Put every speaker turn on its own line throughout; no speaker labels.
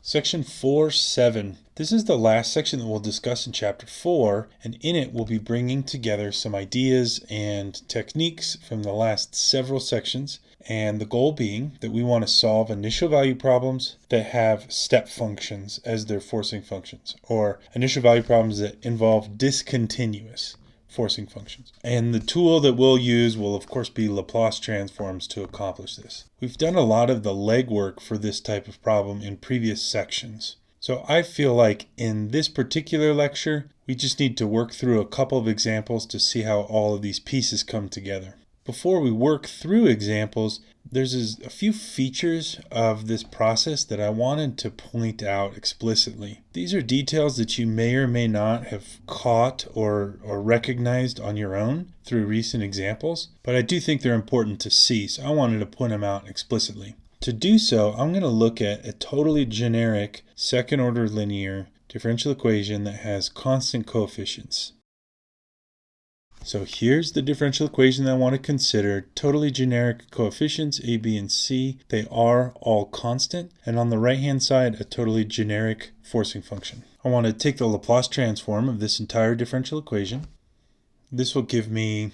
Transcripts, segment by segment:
Section 4.7. This is the last section that we'll discuss in Chapter 4, and in it we'll be bringing together some ideas and techniques from the last several sections, and the goal being that we want to solve initial value problems that have step functions as their forcing functions, or initial value problems that involve discontinuous forcing functions. And the tool that we'll use will of course be Laplace Transforms to accomplish this. We've done a lot of the legwork for this type of problem in previous sections. So I feel like in this particular lecture, we just need to work through a couple of examples to see how all of these pieces come together. Before we work through examples, there's a few features of this process that I wanted to point out explicitly. These are details that you may or may not have caught or recognized on your own through recent examples, but I do think they're important to see, so I wanted to point them out explicitly. To do so, I'm going to look at a totally generic second-order linear differential equation that has constant coefficients. So here's the differential equation that I want to consider. Totally generic coefficients, a, b, and c. They are all constant. And on the right-hand side, a totally generic forcing function. I want to take the Laplace transform of this entire differential equation. This will give me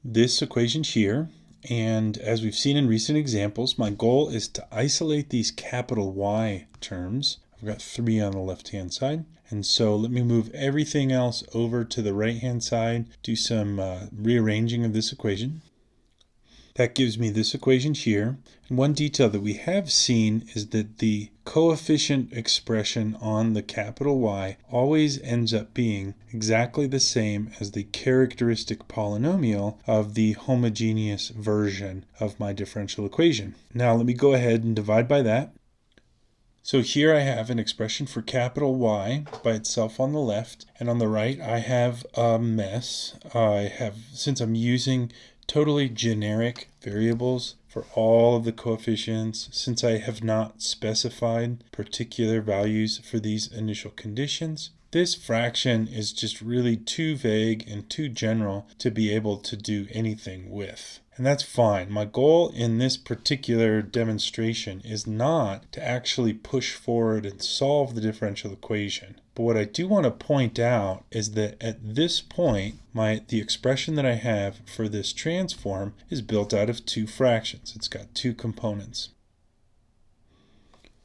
this equation here. And as we've seen in recent examples, my goal is to isolate these capital Y terms. I've got 3 on the left-hand side. And so let me move everything else over to the right-hand side, do some rearranging of this equation. That gives me this equation here. And one detail that we have seen is that the coefficient expression on the capital Y always ends up being exactly the same as the characteristic polynomial of the homogeneous version of my differential equation. Now let me go ahead and divide by that. So here I have an expression for capital Y by itself on the left, and on the right I have a mess. Since I'm using totally generic variables for all of the coefficients, since I have not specified particular values for these initial conditions, this fraction is just really too vague and too general to be able to do anything with. And that's fine. My goal in this particular demonstration is not to actually push forward and solve the differential equation. But what I do want to point out is that at this point, the expression that I have for this transform is built out of 2 fractions. It's got 2 components.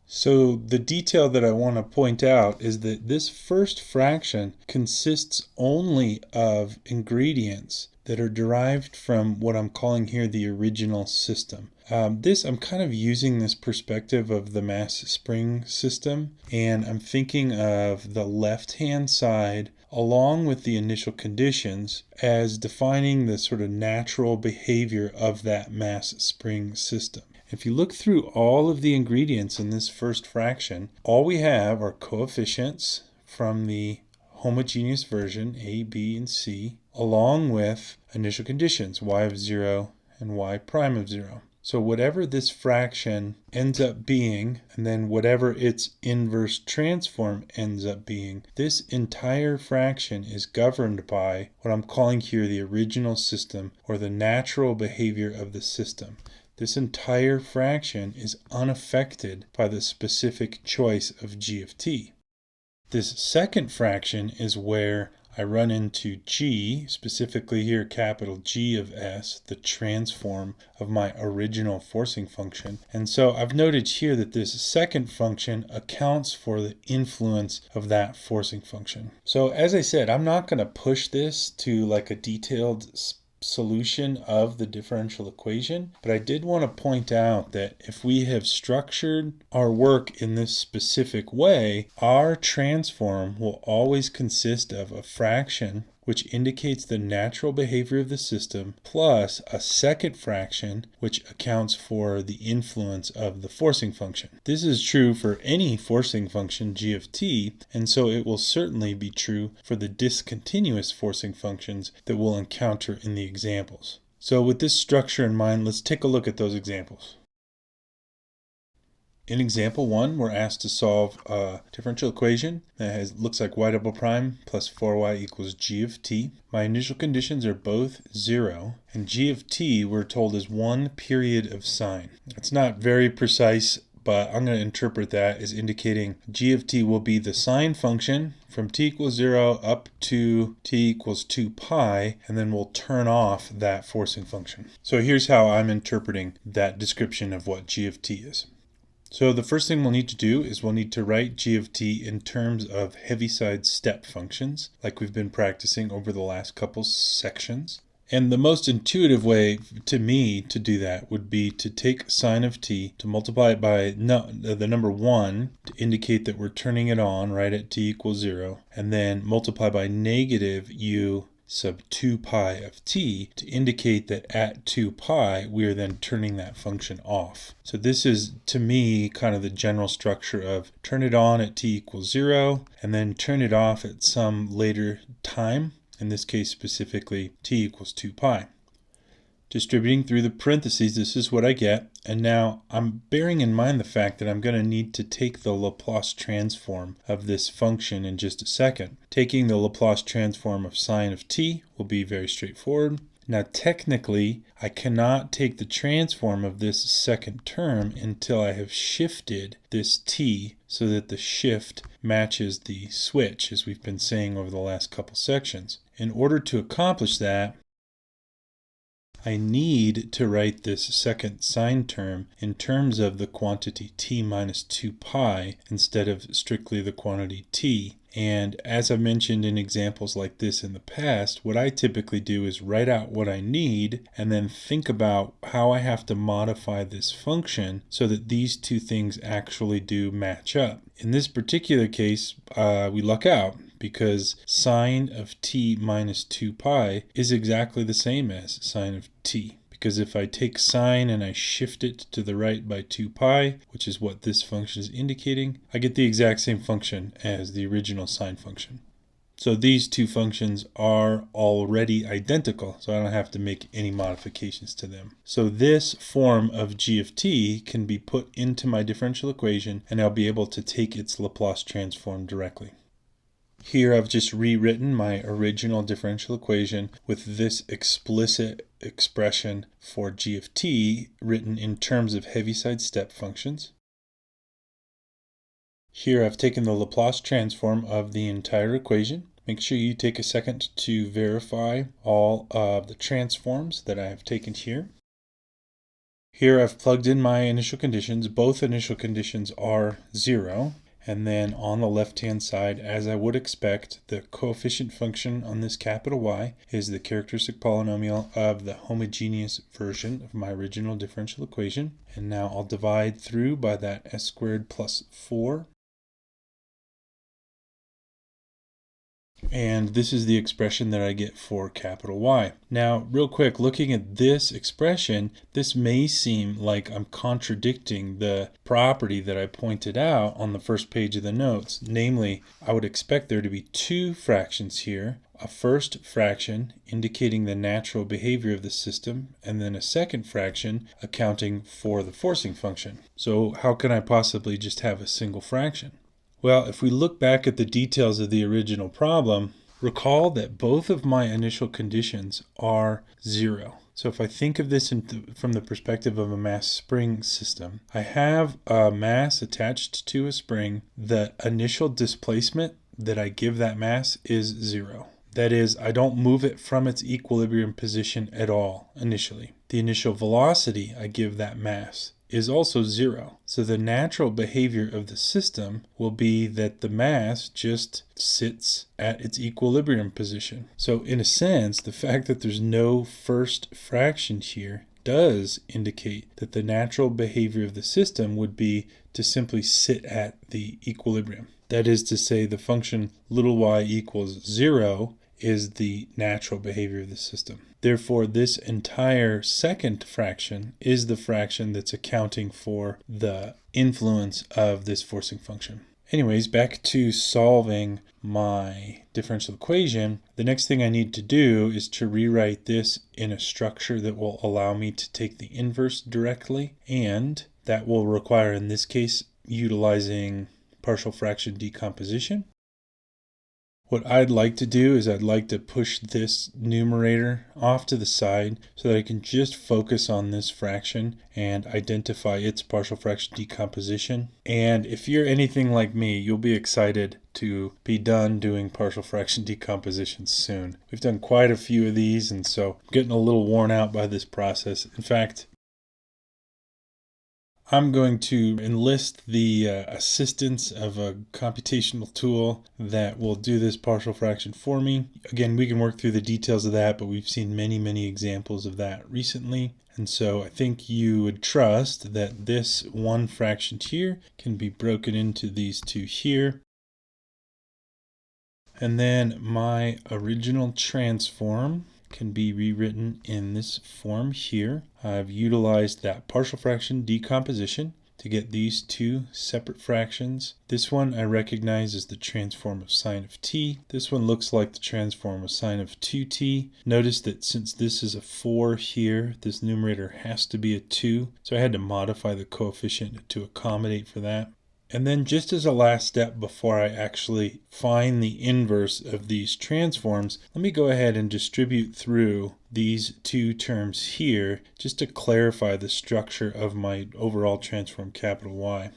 So the detail that I want to point out is that this first fraction consists only of ingredients that are derived from what I'm calling here the original system. I'm kind of using this perspective of the mass spring system, and I'm thinking of the left-hand side along with the initial conditions as defining the sort of natural behavior of that mass spring system. If you look through all of the ingredients in this first fraction, all we have are coefficients from the homogeneous version, a, b, and c, along with initial conditions, y of 0 and y prime of 0. So whatever this fraction ends up being, and then whatever its inverse transform ends up being, this entire fraction is governed by what I'm calling here the original system, or the natural behavior of the system. This entire fraction is unaffected by the specific choice of g of t. This second fraction is where I run into g, specifically here capital G of s, the transform of my original forcing function. And so I've noted here that this second function accounts for the influence of that forcing function. So as I said, I'm not going to push this to like a detailed solution of the differential equation, but I did want to point out that if we have structured our work in this specific way, our transform will always consist of a fraction which indicates the natural behavior of the system, plus a second fraction which accounts for the influence of the forcing function. This is true for any forcing function g of t, and so it will certainly be true for the discontinuous forcing functions that we'll encounter in the examples. So with this structure in mind, let's take a look at those examples. In example 1, we're asked to solve a differential equation that looks like y double prime plus 4y equals g of t. My initial conditions are both 0, and g of t we're told is 1 period of sine. It's not very precise, but I'm going to interpret that as indicating g of t will be the sine function from t equals 0 up to t equals 2 pi, and then we'll turn off that forcing function. So here's how I'm interpreting that description of what g of t is. So the first thing we'll need to do is we'll need to write g of t in terms of Heaviside step functions, like we've been practicing over the last couple sections. And the most intuitive way to me to do that would be to take sine of t, to multiply it by the number 1 to indicate that we're turning it on right at t equals 0, and then multiply by negative u sub 2 pi of t to indicate that at 2 pi we are then turning that function off. So this is, to me, kind of the general structure of turn it on at t equals 0 and then turn it off at some later time. In this case specifically, t equals 2 pi. Distributing through the parentheses, this is what I get. And now I'm bearing in mind the fact that I'm going to need to take the Laplace transform of this function in just a second. Taking the Laplace transform of sine of t will be very straightforward. Now technically, I cannot take the transform of this second term until I have shifted this t so that the shift matches the switch, as we've been saying over the last couple sections. In order to accomplish that, I need to write this second sine term in terms of the quantity t minus 2 pi instead of strictly the quantity t. And as I've mentioned in examples like this in the past, what I typically do is write out what I need and then think about how I have to modify this function so that these two things actually do match up. In this particular case, we luck out, because sine of t minus 2 pi is exactly the same as sine of t. Because if I take sine and I shift it to the right by 2 pi, which is what this function is indicating, I get the exact same function as the original sine function. So these two functions are already identical, so I don't have to make any modifications to them. So this form of g of t can be put into my differential equation, and I'll be able to take its Laplace transform directly. Here I've just rewritten my original differential equation with this explicit expression for g of t written in terms of Heaviside step functions. Here I've taken the Laplace transform of the entire equation. Make sure you take a second to verify all of the transforms that I have taken here. Here I've plugged in my initial conditions. Both initial conditions are 0. And then on the left-hand side, as I would expect, the coefficient function on this capital Y is the characteristic polynomial of the homogeneous version of my original differential equation. And now I'll divide through by that s squared plus 4. And this is the expression that I get for capital Y. Now, real quick, looking at this expression, this may seem like I'm contradicting the property that I pointed out on the first page of the notes. Namely, I would expect there to be two fractions here. A first fraction indicating the natural behavior of the system, and then a second fraction accounting for the forcing function. So how can I possibly just have a single fraction? Well, if we look back at the details of the original problem, recall that both of my initial conditions are 0. So if I think of this from the perspective of a mass spring system, I have a mass attached to a spring. The initial displacement that I give that mass is 0. That is, I don't move it from its equilibrium position at all initially. The initial velocity I give that mass is also 0. So the natural behavior of the system will be that the mass just sits at its equilibrium position. So in a sense, the fact that there's no first fraction here does indicate that the natural behavior of the system would be to simply sit at the equilibrium. That is to say, the function little y equals 0 is the natural behavior of the system. Therefore, this entire second fraction is the fraction that's accounting for the influence of this forcing function. Anyways, back to solving my differential equation. The next thing I need to do is to rewrite this in a structure that will allow me to take the inverse directly, and that will require, in this case, utilizing partial fraction decomposition. What I'd like to do is I'd like to push this numerator off to the side so that I can just focus on this fraction and identify its partial fraction decomposition. And if you're anything like me, you'll be excited to be done doing partial fraction decomposition soon. We've done quite a few of these, and so I'm getting a little worn out by this process. In fact, I'm going to enlist the assistance of a computational tool that will do this partial fraction for me. Again, we can work through the details of that, but we've seen many examples of that recently. And so I think you would trust that this one fraction here can be broken into these two here. And then my original transform can be rewritten in this form here. I've utilized that partial fraction decomposition to get these two separate fractions. This one I recognize as the transform of sine of t. This one looks like the transform of sine of 2t. Notice that since this is a 4 here, this numerator has to be a 2. So I had to modify the coefficient to accommodate for that. And then just as a last step before I actually find the inverse of these transforms, let me go ahead and distribute through these two terms here just to clarify the structure of my overall transform capital Y.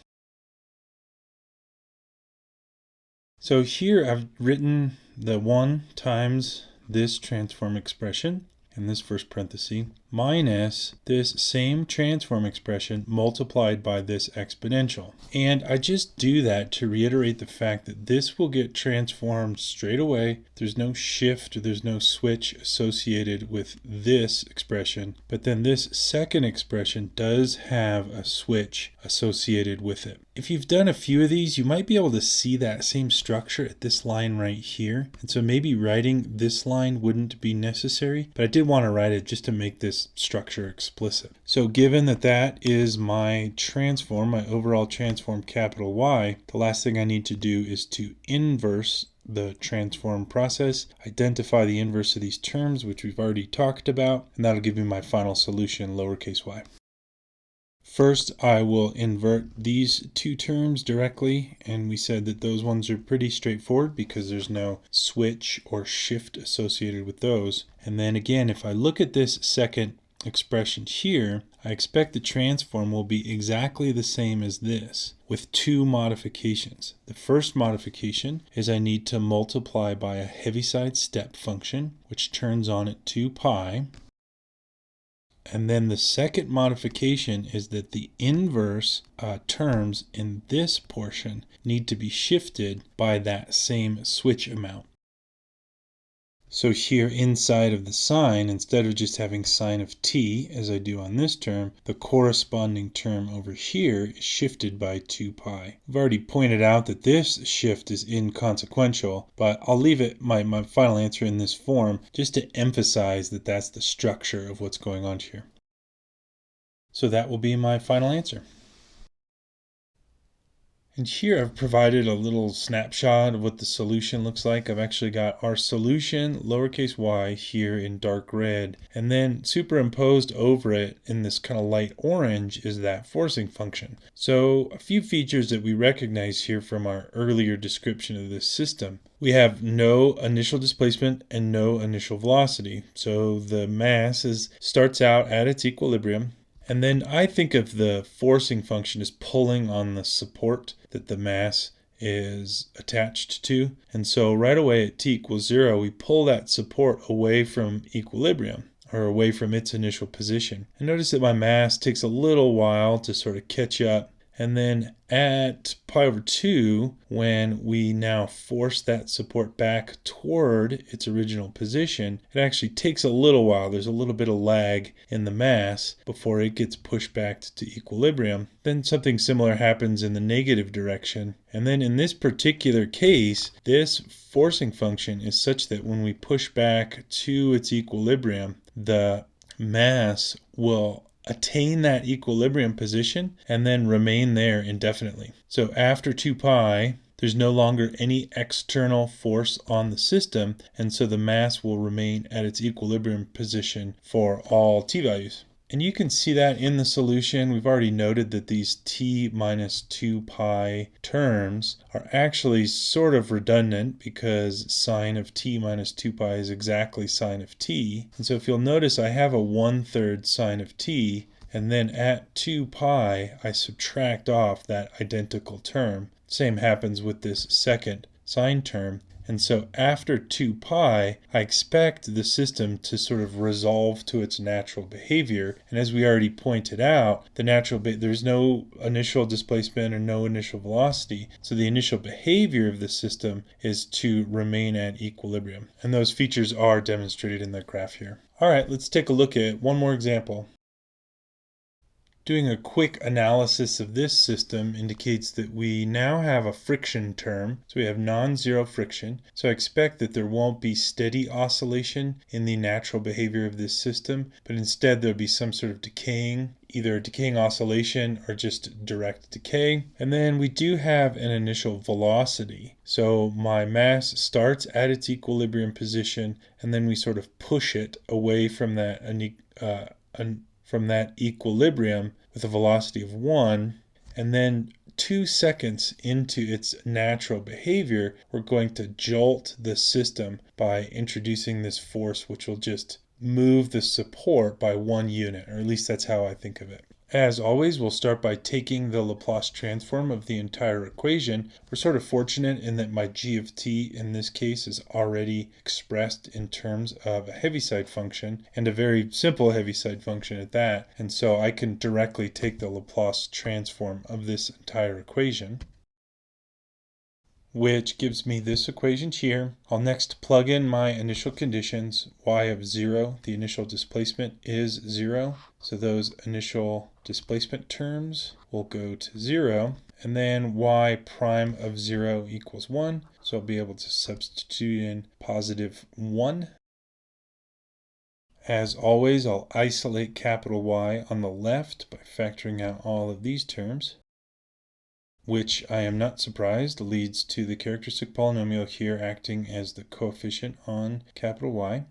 So here I've written the 1 times this transform expression in this first parenthesis minus this same transform expression multiplied by this exponential. And I just do that to reiterate the fact that this will get transformed straight away. There's no shift or there's no switch associated with this expression, but then this second expression does have a switch associated with it. If you've done a few of these, you might be able to see that same structure at this line right here. And so maybe writing this line wouldn't be necessary, but I did want to write it just to make this structure explicit. So given that that is my transform, my overall transform capital Y, the last thing I need to do is to inverse the transform process, identify the inverse of these terms, which we've already talked about, and that'll give me my final solution, lowercase y. First, I will invert these two terms directly, and we said that those ones are pretty straightforward because there's no switch or shift associated with those. And then again, if I look at this second expression here, I expect the transform will be exactly the same as this, with two modifications. The first modification is I need to multiply by a Heaviside step function, which turns on at 2 pi. And then the second modification is that the inverse terms in this portion need to be shifted by that same switch amount. So here inside of the sign, instead of just having sine of t, as I do on this term, the corresponding term over here is shifted by 2 pi. I've already pointed out that this shift is inconsequential, but I'll leave it my final answer in this form just to emphasize that that's the structure of what's going on here. So that will be my final answer. And here I've provided a little snapshot of what the solution looks like. I've actually got our solution, lowercase y, here in dark red. And then superimposed over it in this kind of light orange is that forcing function. So a few features that we recognize here from our earlier description of this system. We have no initial displacement and no initial velocity. So the mass starts out at its equilibrium. And then I think of the forcing function as pulling on the support that the mass is attached to. And so right away at t equals 0, we pull that support away from equilibrium, or away from its initial position. And notice that my mass takes a little while to sort of catch up. And then at pi over 2, when we now force that support back toward its original position, it actually takes a little while. There's a little bit of lag in the mass before it gets pushed back to equilibrium. Then something similar happens in the negative direction. And then in this particular case, this forcing function is such that when we push back to its equilibrium, the mass will attain that equilibrium position and then remain there indefinitely. So after 2 pi, there's no longer any external force on the system, and so the mass will remain at its equilibrium position for all t values. And you can see that in the solution. We've already noted that these t minus 2 pi terms are actually sort of redundant because sine of t minus 2 pi is exactly sine of t. And so if you'll notice, I have a 1/3 sine of t, and then at 2 pi, I subtract off that identical term. Same happens with this second sine term. And so after 2 pi, I expect the system to sort of resolve to its natural behavior. And as we already pointed out, there's no initial displacement or no initial velocity. So the initial behavior of the system is to remain at equilibrium. And those features are demonstrated in the graph here. All right, let's take a look at one more example. Doing a quick analysis of this system indicates that we now have a friction term. So we have non-zero friction. So I expect that there won't be steady oscillation in the natural behavior of this system, but instead there'll be some sort of decaying, either decaying oscillation or just direct decay. And then we do have an initial velocity. So my mass starts at its equilibrium position, and then we sort of push it away from that equilibrium with a velocity of 1, and then 2 seconds into its natural behavior, we're going to jolt the system by introducing this force which will just move the support by 1 unit, or at least that's how I think of it. As always, we'll start by taking the Laplace transform of the entire equation. We're sort of fortunate in that my g of t in this case is already expressed in terms of a Heaviside function, and a very simple Heaviside function at that. And so I can directly take the Laplace transform of this entire equation, which gives me this equation here. I'll next plug in my initial conditions. Y of 0, the initial displacement is 0. So those initial displacement terms will go to 0. And then y prime of 0 equals 1. So I'll be able to substitute in positive 1. As always, I'll isolate capital Y on the left by factoring out all of these terms, which I am not surprised leads to the characteristic polynomial here acting as the coefficient on capital Y.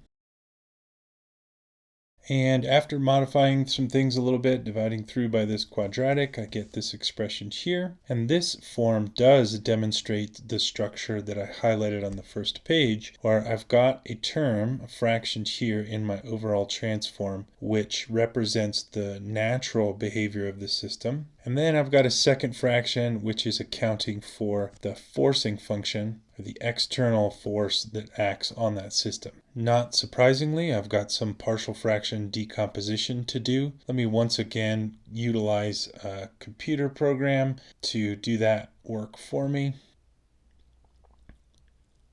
And after modifying some things a little bit, dividing through by this quadratic, I get this expression here. And this form does demonstrate the structure that I highlighted on the first page, where I've got a term, a fraction here in my overall transform, which represents the natural behavior of the system. And then I've got a second fraction, which is accounting for the forcing function, or the external force that acts on that system. Not surprisingly, I've got some partial fraction decomposition to do. Let me once again utilize a computer program to do that work for me.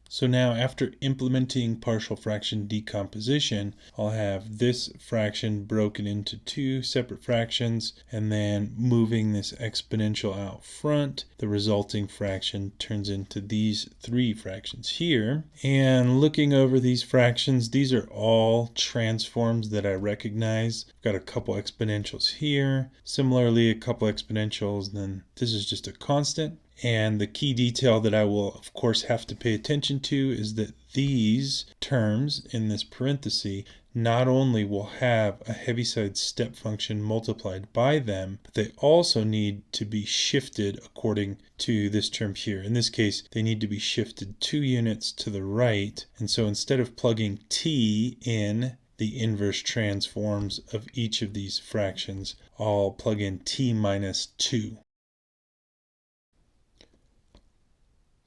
So now after implementing partial fraction decomposition, I'll have this fraction broken into 2 separate fractions, and then moving this exponential out front, the resulting fraction turns into these 3 fractions here. And looking over these fractions, these are all transforms that I recognize. I've got a couple exponentials here, similarly a couple exponentials, then this is just a constant. And the key detail that I will, of course, have to pay attention to is that these terms in this parenthesis not only will have a Heaviside step function multiplied by them, but they also need to be shifted according to this term here. In this case, they need to be shifted 2 units to the right. And so instead of plugging t in the inverse transforms of each of these fractions, I'll plug in t minus 2.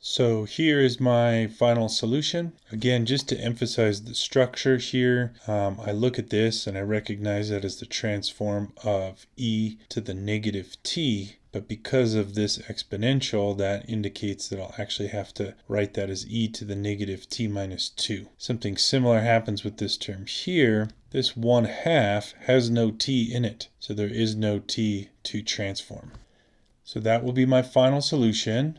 So here is my final solution. Again, just to emphasize the structure here, I look at this and I recognize that as the transform of e to the negative t. But because of this exponential, that indicates that I'll actually have to write that as e to the negative t minus 2. Something similar happens with this term here. This 1/2 has no t in it, so there is no t to transform. So that will be my final solution.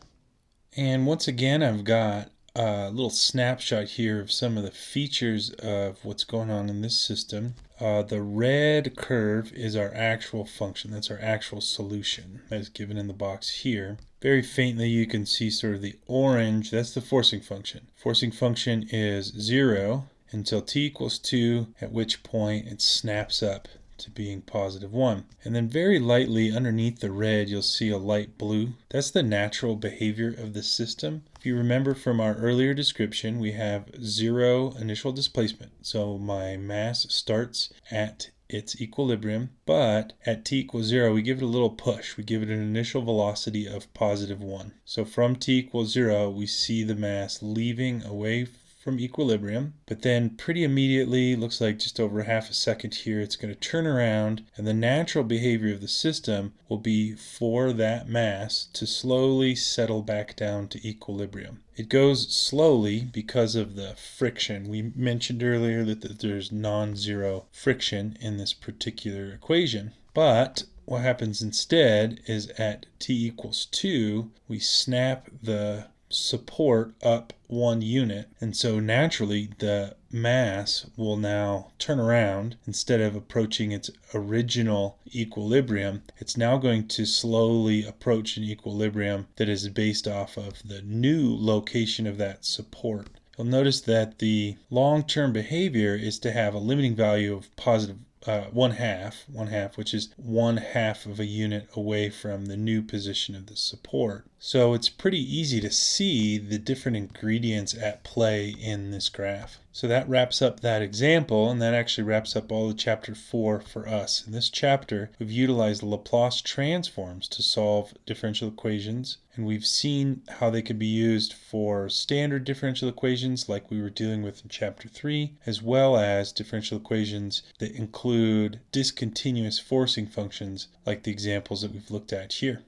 And once again, I've got a little snapshot here of some of the features of what's going on in this system. The red curve is our actual function. That's our actual solution that is given in the box here. Very faintly, you can see sort of the orange. That's the forcing function. Forcing function is 0 until t equals 2, at which point it snaps up to being positive 1. And then very lightly underneath the red, you'll see a light blue. That's the natural behavior of the system. If you remember from our earlier description, we have 0 initial displacement. So my mass starts at its equilibrium, but at t equals 0, we give it a little push. We give it an initial velocity of positive 1. So from t equals 0, we see the mass leaving away from equilibrium, but then pretty immediately, looks like just over half a second here, it's going to turn around, and the natural behavior of the system will be for that mass to slowly settle back down to equilibrium. It goes slowly because of the friction. We mentioned earlier that there's non-zero friction in this particular equation, but what happens instead is at t equals 2, we snap the support up 1 unit, and so naturally the mass will now turn around. Instead of approaching its original equilibrium, it's now going to slowly approach an equilibrium that is based off of the new location of that support. You'll notice that the long-term behavior is to have a limiting value of positive 1/2, which is 1/2 of a unit away from the new position of the support. So it's pretty easy to see the different ingredients at play in this graph. So that wraps up that example, and that actually wraps up all of chapter 4 for us. In this chapter, we've utilized Laplace transforms to solve differential equations, and we've seen how they can be used for standard differential equations like we were dealing with in chapter 3, as well as differential equations that include discontinuous forcing functions like the examples that we've looked at here.